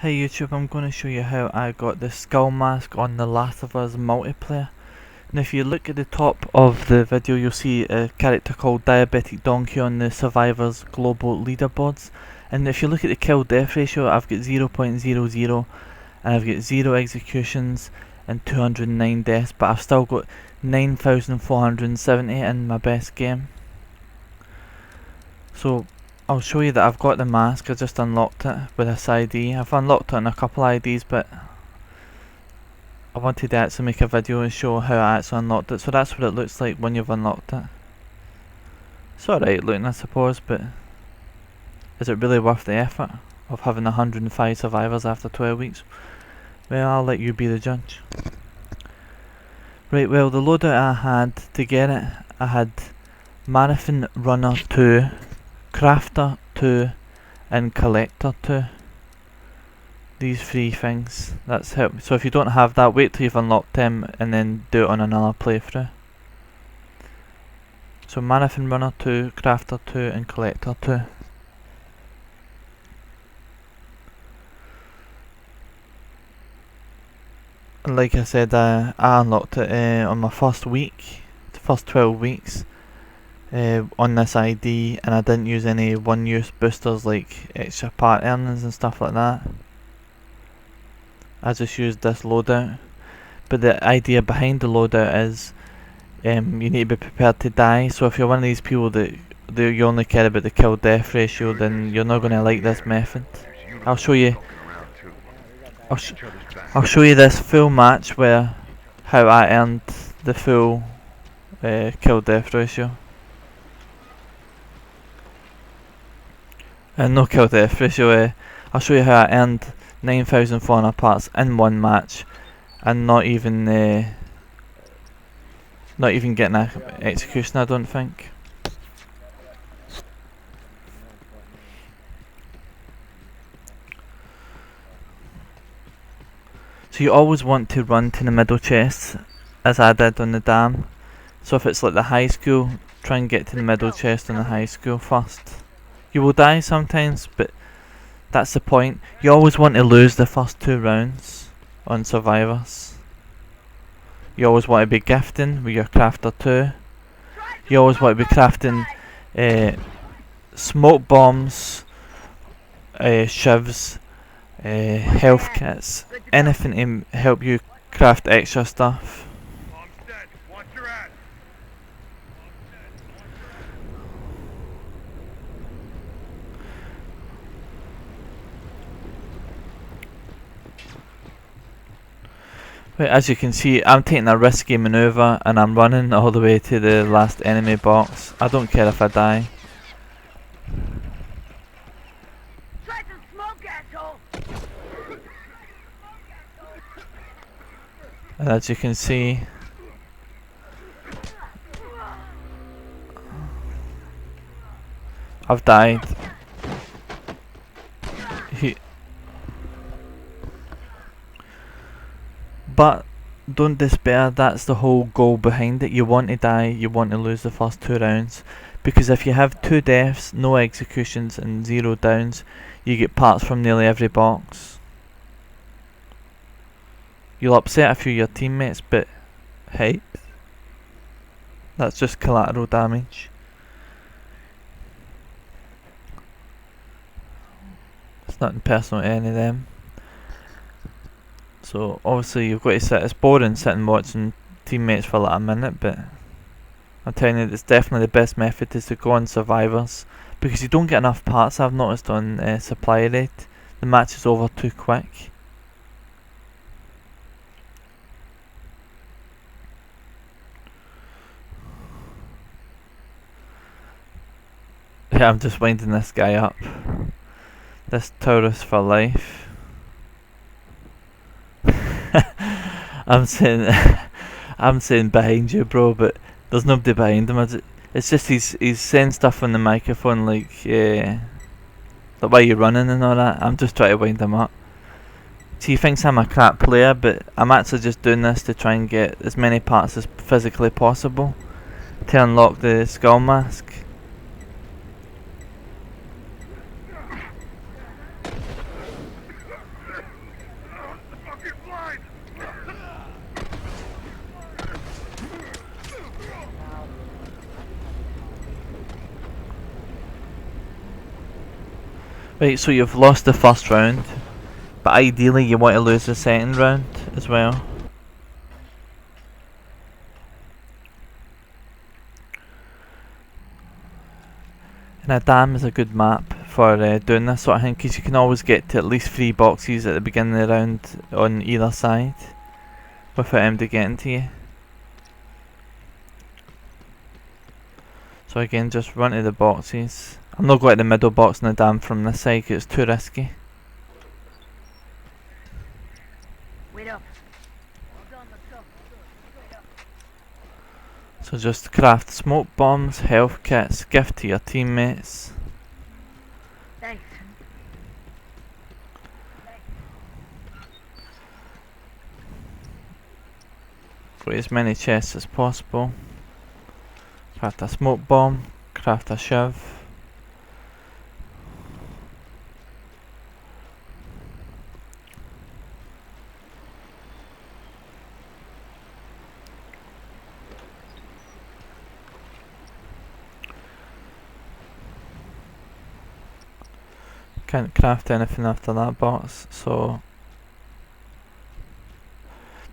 Hey YouTube, I'm going to show you how I got the skull mask on The Last of Us multiplayer. Now if you look at the top of the video, you'll see a character called Diabetic Donkey on the Survivors global leaderboards. And if you look at the kill death ratio, I've got 0.00 and I've got 0 executions and 209 deaths, but I've still got 9,470 in my best game. So I'll show you that I've got the mask. I just unlocked it with this ID. I've unlocked it on a couple IDs, but I wanted to actually make a video and show how I actually unlocked it. So that's what it looks like when you've unlocked it. It's alright looking, I suppose, but is it really worth the effort of having 105 survivors after 12 weeks? Well, I'll let you be the judge. Right, well, the loadout I had to get it, I had Marathon Runner 2, Crafter 2 and Collector 2. These three things, that's help. So if you don't have that, wait till you've unlocked them and then do it on another playthrough. So Marathon Runner 2, Crafter 2 and Collector 2. And like I said, I unlocked it on my first week, the first 12 weeks. On this ID, and I didn't use any one-use boosters like extra part earnings and stuff like that. I just used this loadout. But the idea behind the loadout is you need to be prepared to die. So if you're one of these people that you only care about the kill death ratio, then you're not going to like this method. I'll show you. I'll show you this full match where how I earned the full kill death ratio. No kill death ratio. I'll show you how I earned 9,400 parts in one match, and not even getting an execution, I don't think. So you always want to run to the middle chest, as I did on the dam. So if it's like the high school, try and get to the middle chest on the high school first. You will die sometimes, but that's the point. You always want to lose the first 2 rounds on survivors. You always want to be gifting with your crafter 2. You always want to be crafting smoke bombs, shivs, health kits, anything to help you craft extra stuff. Right, as you can see, I'm taking a risky maneuver and I'm running all the way to the last enemy box. I don't care if I die. And as you can see, I've died. But don't despair, that's the whole goal behind it. You want to die, you want to lose the first 2 rounds. Because if you have 2 deaths, no executions and 0 downs, you get parts from nearly every box. You'll upset a few of your teammates, but hey, that's just collateral damage. It's nothing personal to any of them. So obviously you've got to sit, it's boring sitting watching teammates for like a minute, but I'm telling you, it's definitely the best method is to go on survivors, because you don't get enough parts. I've noticed on supply rate, the match is over too quick. Yeah, I'm just winding this guy up. This tourist for life. I'm saying behind you, bro, but there's nobody behind him. It's just he's saying stuff on the microphone like why you're running and all that. I'm just trying to wind him up. See, he thinks I'm a crap player, but I'm actually just doing this to try and get as many parts as physically possible to unlock the skull mask. Right, so you've lost the first round, but ideally you want to lose the second round as well. And a dam is a good map for doing this sort of thing, because you can always get to at least 3 boxes at the beginning of the round on either side without MD getting to you. So again, just run to the boxes. I'm not going to the middle box in the dam from this side because it's too risky. Wait up. So just craft smoke bombs, health kits, gift to your teammates. Thanks. Get as many chests as possible. Craft a smoke bomb, craft a shiv. Can't craft anything after that box, so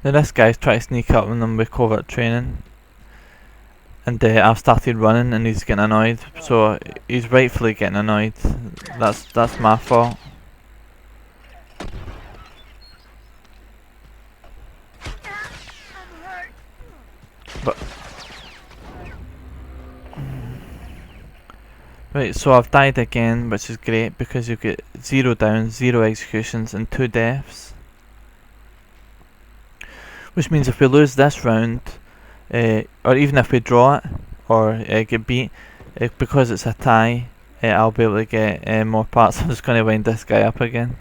now this guy's trying to sneak up on them with covert training, and I've started running and he's getting annoyed, so he's rightfully getting annoyed. That's my fault. But right, so I've died again, which is great because you get 0 downs, 0 executions and 2 deaths. Which means if we lose this round, or even if we draw it, or get beat, because it's a tie, I'll be able to get more parts. I'm just going to wind this guy up again.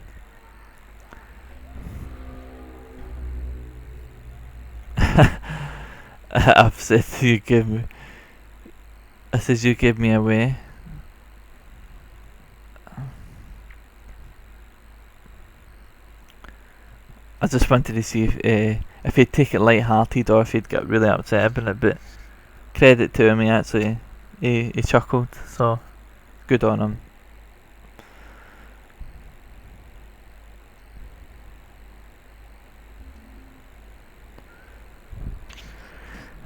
I've said you give me. I says you give me away. I just wanted to see if he'd take it light-hearted or if he'd get really upset about it, but credit to him, he chuckled, so good on him.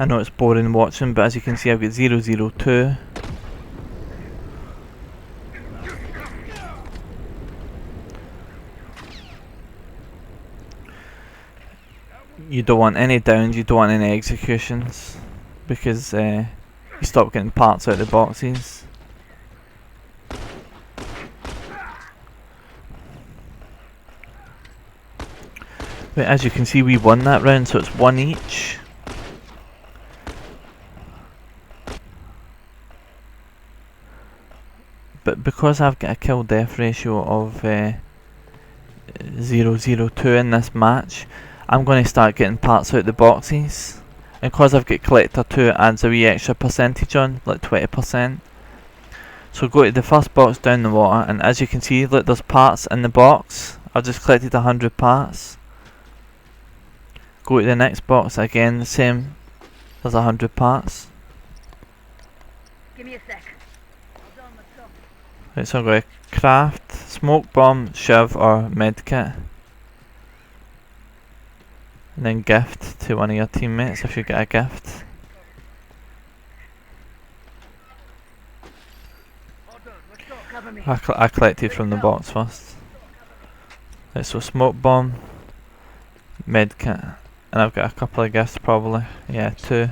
I know it's boring watching, but as you can see I've got 002. You don't want any downs, you don't want any executions, because you stop getting parts out of the boxes. But as you can see, we won that round, so it's 1 each. But because I've got a kill death ratio of 002 in this match, I'm going to start getting parts out the boxes, and because I've got collector 2, it adds a wee extra percentage on, like 20%. So go to the first box down the water, and as you can see, look, there's parts in the box. I've just collected 100 parts. Go to the next box, again the same, there's 100 parts. Give me a sec. Right, so I'm going to craft smoke bomb, shiv or medkit, and then gift to one of your teammates if you get a gift. I collected from the box first. Right, so smoke bomb, medkit, and I've got a couple of gifts probably, yeah, 2.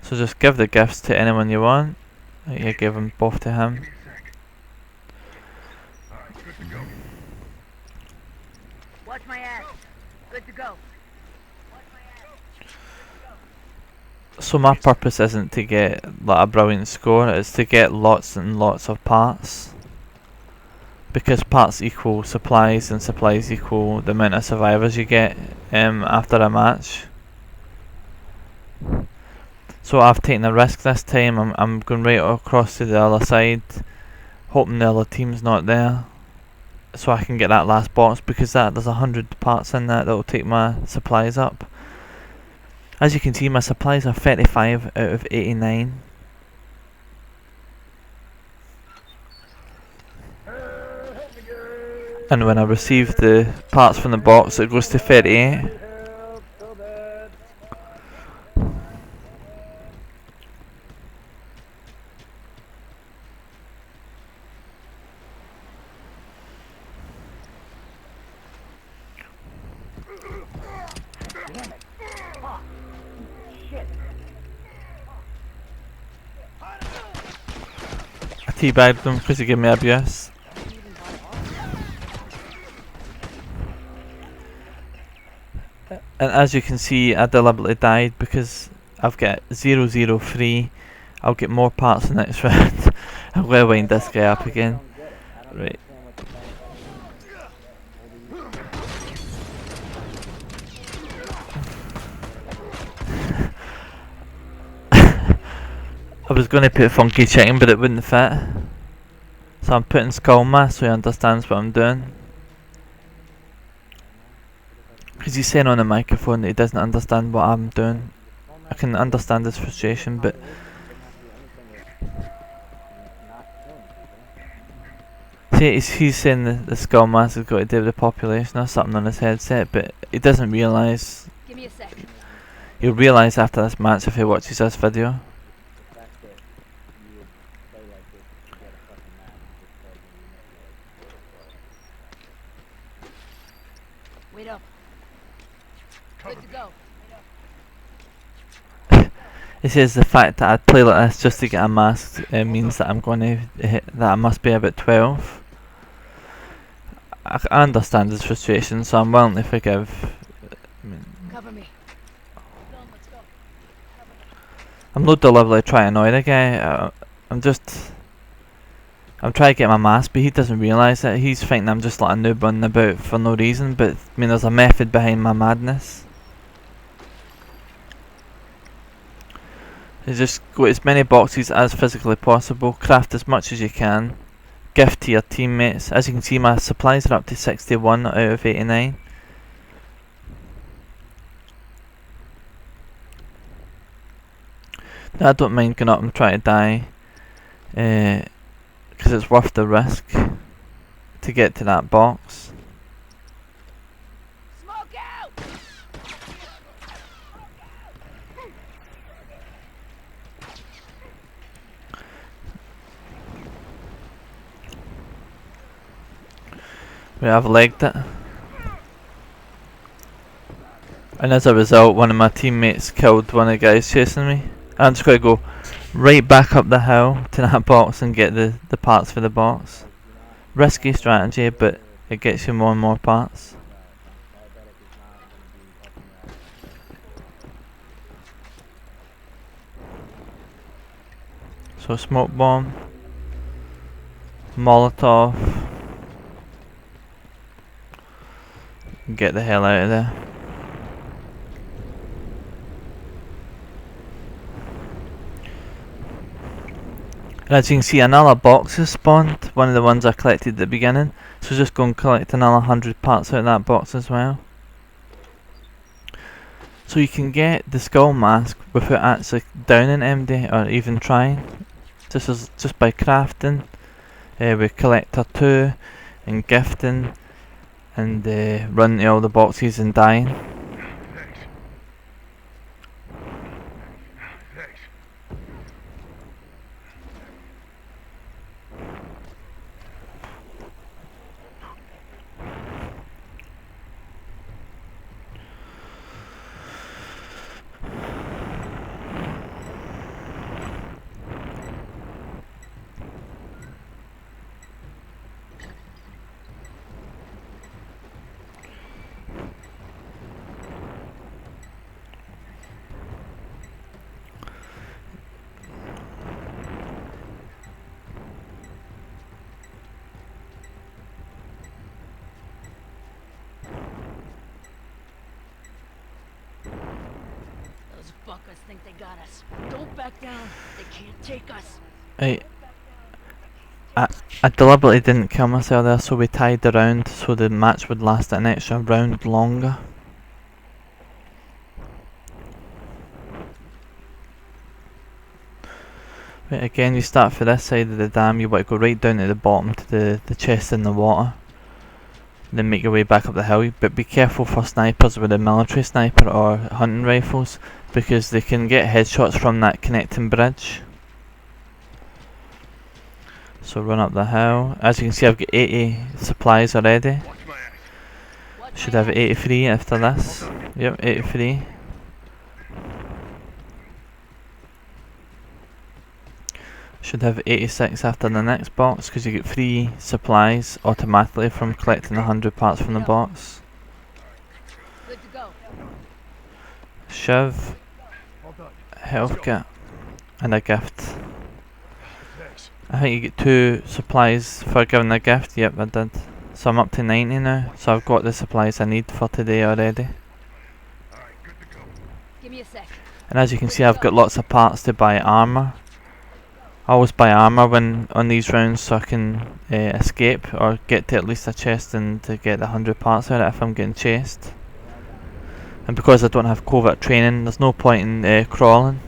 So just give the gifts to anyone you want. You give them both to him. Watch my ass. Good to go. So my purpose isn't to get like a brilliant score, it's to get lots and lots of parts. Because parts equal supplies and supplies equal the amount of survivors you get after a match. So I've taken a risk this time. I'm going right across to the other side, hoping the other team's not there, so I can get that last box, because there's 100 parts in that will take my supplies up. As you can see, my supplies are 35 out of 89. and when I receive the parts from the box it goes to 38. I teabagged him because he gave me abuse. And as you can see, I deliberately died because I've got 003. I'll get more parts the next round. I'm going to wind this guy up again. Right. I was going to put Funky Chicken, but it wouldn't fit. So I'm putting Skull Mask so he understands what I'm doing. Because he's saying on the microphone that he doesn't understand what I'm doing. I can understand his frustration, but... See, he's saying the Skull Mask has got to do with the population or something on his headset, but he doesn't realise... Give me a sec. He'll realise after this match if he watches this video. Wait up. Good to go. He says the fact that I'd play like this just to get a mask means that I'm going to hit, that I must be about 12. I understand his frustration, so I'm willing to forgive. Cover me. Let's go. I'm not deliberately trying to annoy the guy. I'm trying to get my mask, but he doesn't realise it. He's thinking I'm just like a noob running about for no reason, but I mean there's a method behind my madness. You just go as many boxes as physically possible, craft as much as you can, gift to your teammates. As you can see, my supplies are up to 61 out of 89. Now, I don't mind going up and trying to die, because it's worth the risk to get to that box. Smoke out! I've legged it. And as a result, one of my teammates killed one of the guys chasing me. I'm just going to go right back up the hill to that box and get the parts for the box. Risky strategy, but it gets you more and more parts. So smoke bomb, Molotov, get the hell out of there. And as you can see, another box has spawned, one of the ones I collected at the beginning, so just go and collect another 100 parts out of that box as well. So you can get the Skull Mask without actually downing MD or even trying, just by crafting with Collector 2 and gifting and running to all the boxes and dying. Those fuckers think they got us. Don't back down. They can't take us. I deliberately didn't kill myself there, so we tied the round so the match would last an extra round longer. Right, again, you start for this side of the dam, you want to go right down to the bottom to the chest in the water. then make your way back up the hill. But be careful for snipers with a military sniper or hunting rifles, because they can get headshots from that connecting bridge. So run up the hill. As you can see, I've got 80 supplies already. Should have 83 after this. Yep, 83. Should have 86 after the next box, because you get free supplies automatically from collecting 100 parts from the box. Good to go. Shiv, health kit, and a gift. I think you get 2 supplies for giving a gift. Yep, I did. So I'm up to 90 now, so I've got the supplies I need for today already. Give me a sec. And as you can see, I've got lots of parts to buy armor. I always buy armor when on these rounds, so I can escape or get to at least a chest and to get the 100 parts out of it if I'm getting chased. And because I don't have covert training, there's no point in crawling.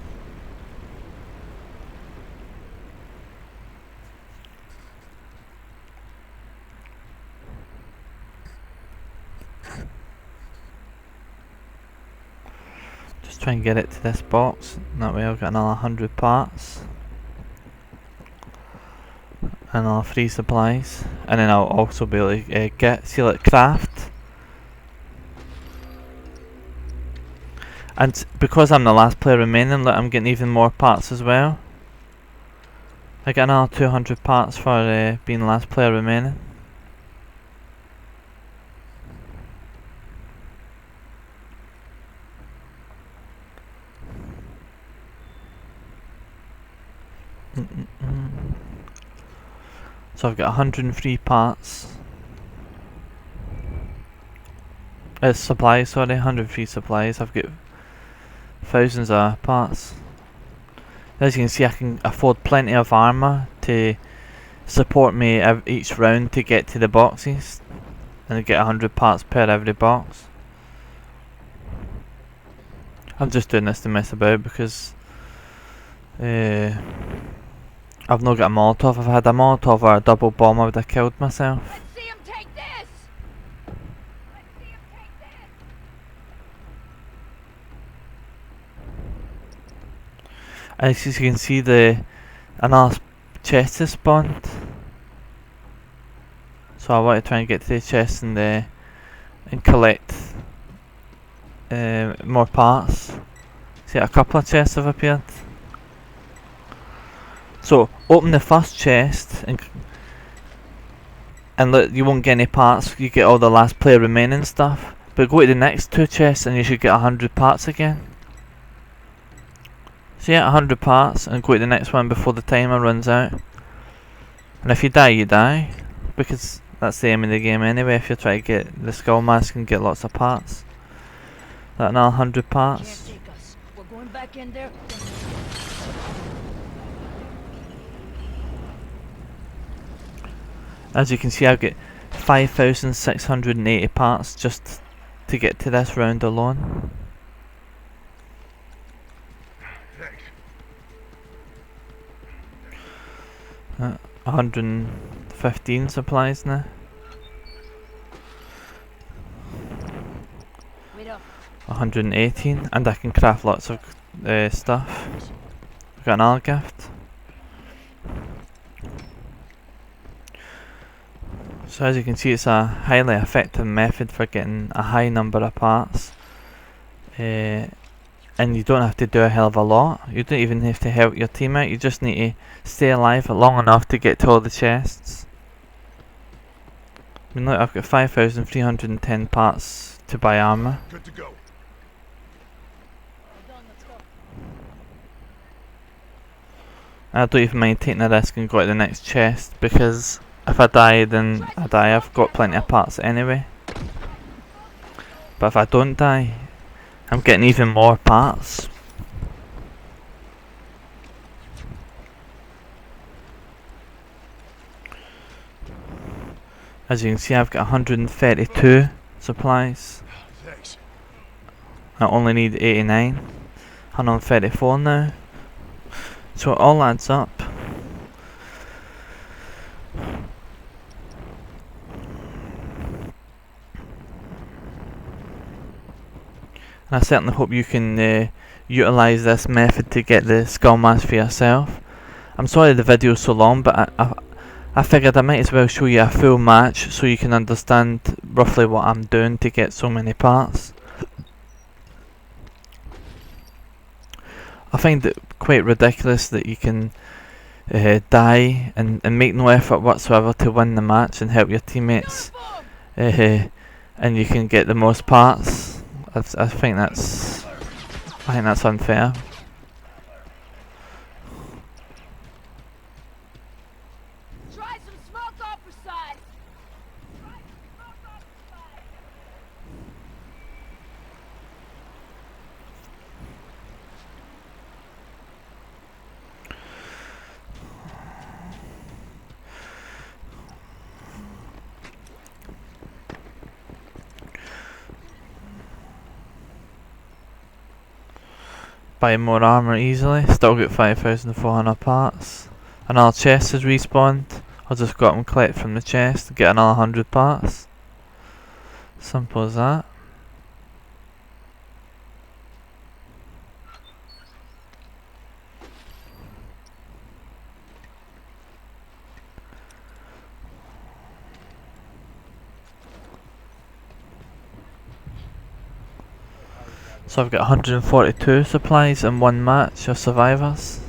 Just try and get it to this box, and that way I've got another 100 parts. And I'll have free supplies, and then I'll also be able to get, see, like, craft. And because I'm the last player remaining, look, I'm getting even more parts as well. I get another 200 parts for being the last player remaining. So I've got 103 parts. Supplies, sorry, 103 supplies. I've got thousands of parts. As you can see, I can afford plenty of armor to support me each round to get to the boxes, and I get 100 parts per every box. I'm just doing this to mess about because I've not got a Molotov. If I had a Molotov or a double bomb, I would have killed myself. Let's see him take this. Let's see him take this. As you can see, another chest is spawned. So I want to try and get to the chest and collect more parts. See, a couple of chests have appeared. So open the first chest and look, you won't get any parts. You get all the last player remaining stuff. But go to the next 2 chests and you should get 100 parts again. So yeah, 100 parts, and go to the next one before the timer runs out. And if you die, you die, because that's the aim of the game anyway. If you try to get the skull mask and get lots of parts, that another 100 parts. Can't take us. We're going back in there. As you can see, I've got 5,680 parts just to get to this round alone. Thanks. 115 supplies now. Wait up. 118, and I can craft lots of stuff. I've got another gift. So as you can see, it's a highly effective method for getting a high number of parts. And you don't have to do a hell of a lot. You don't even have to help your team out. You just need to stay alive long enough to get to all the chests. I mean, look, I've got 5,310 parts to buy armor. Good to go. We're done. Let's go. I don't even mind taking a risk and go to the next chest, because if I die, then I die. I've got plenty of parts anyway. But if I don't die, I'm getting even more parts. As you can see, I've got 132 supplies. Thanks. I only need 89. 134 now. So it all adds up. And I certainly hope you can utilise this method to get the skull mask for yourself. I'm sorry the video's so long, but I figured I might as well show you a full match so you can understand roughly what I'm doing to get so many parts. I find it quite ridiculous that you can die and make no effort whatsoever to win the match and help your teammates, and you can get the most parts. I think that's unfair. Try some smoke off her side. Buy more armor easily. Still got 5,400 parts. Another chest has respawned. I'll just go up and collect from the chest to get another 100 parts. Simple as that. So I've got 142 supplies in one match of survivors.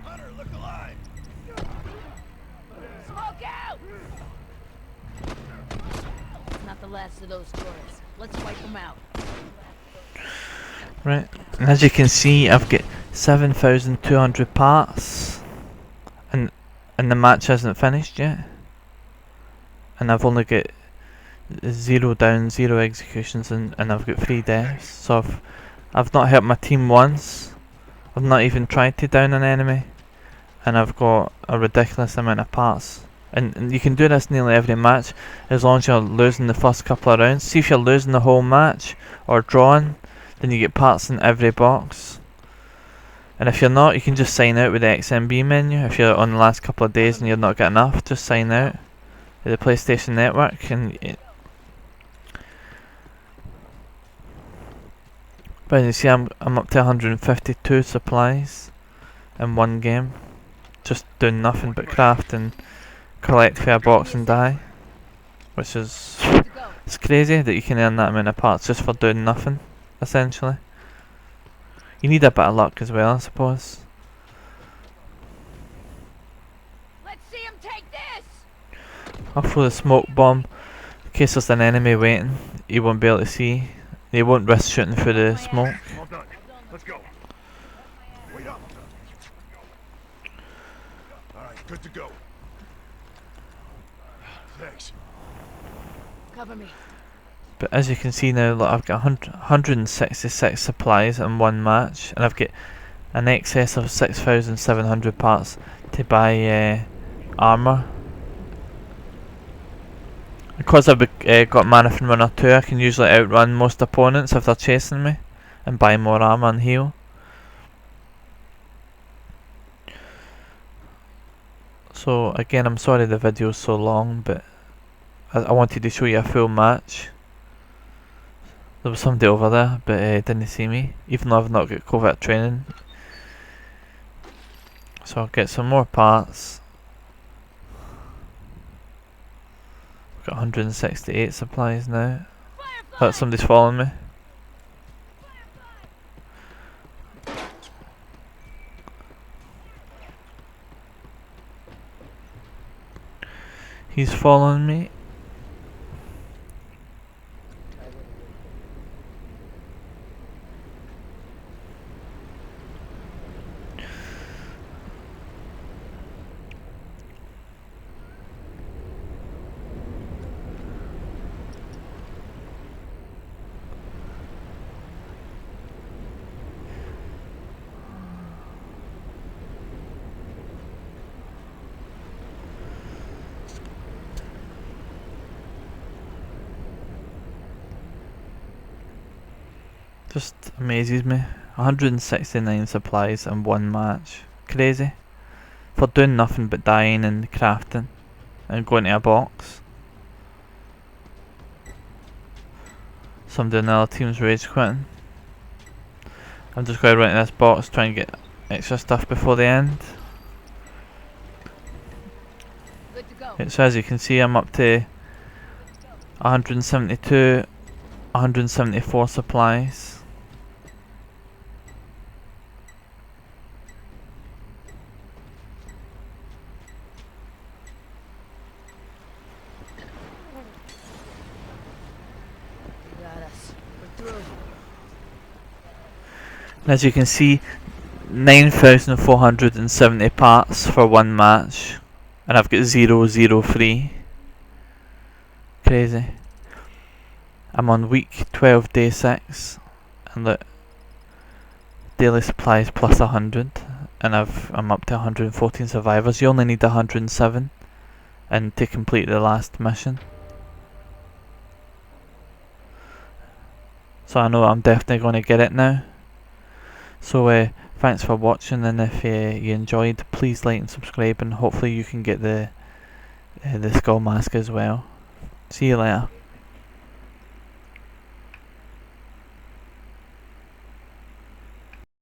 Hunter, look alive! Smoke out! It's not the last of those tourists. Let's wipe them out. Right, and as you can see, I've got 7,200 parts, and the match hasn't finished yet. And I've only got 0 down, 0 executions, and I've got 3 deaths. So I've not helped my team once. I've not even tried to down an enemy, and I've got a ridiculous amount of parts. And you can do this nearly every match as long as you're losing the first couple of rounds. See if you're losing the whole match or drawing, then you get parts in every box. And if you're not, you can just sign out with the XMB menu. If you're on the last couple of days and you're not getting enough, just sign out with the PlayStation Network. But as you see, I'm up to 152 supplies in one game, just doing nothing but craft and collect for a box and die, which is it's crazy that you can earn that amount of parts just for doing nothing. Essentially, you need a bit of luck as well, I suppose. Let's see him take this! I'll throw the smoke bomb in case there's an enemy waiting. He won't be able to see. He won't risk shooting through the smoke. All done. Let's go. Wait up. Alright, good to go. Thanks. Cover me. But as you can see now, look, I've got 166 supplies in one match, and I've got an excess of 6,700 parts to buy armor. Because I've got Marathon Runner 2, I can usually outrun most opponents if they're chasing me and buy more armor and heal. So again, I'm sorry the video's so long, but I wanted to show you a full match. There was somebody over there, but didn't see me, even though I've not got covert training. So I'll get some more parts. Got 168 supplies now. Look, somebody's following me. He's following me. Just amazes me. 169 supplies in one match. Crazy. For doing nothing but dying and crafting and going to a box. somebody in the other team's rage quitting. I'm just going to run into this box, try and get extra stuff before the end. Good to go. So as you can see, I'm up to 172, 174 supplies. You got us. We're through. And as you can see, 9,470 parts for one match, and I've got 0 free. Crazy. I'm on week 12, day 6, and look, daily supplies plus 100, and I'm up to 114 survivors. You only need 107 and to complete the last mission. So I know I'm definitely going to get it now. So thanks for watching, and if you enjoyed, please like and subscribe, and hopefully you can get the skull mask as well. See you later.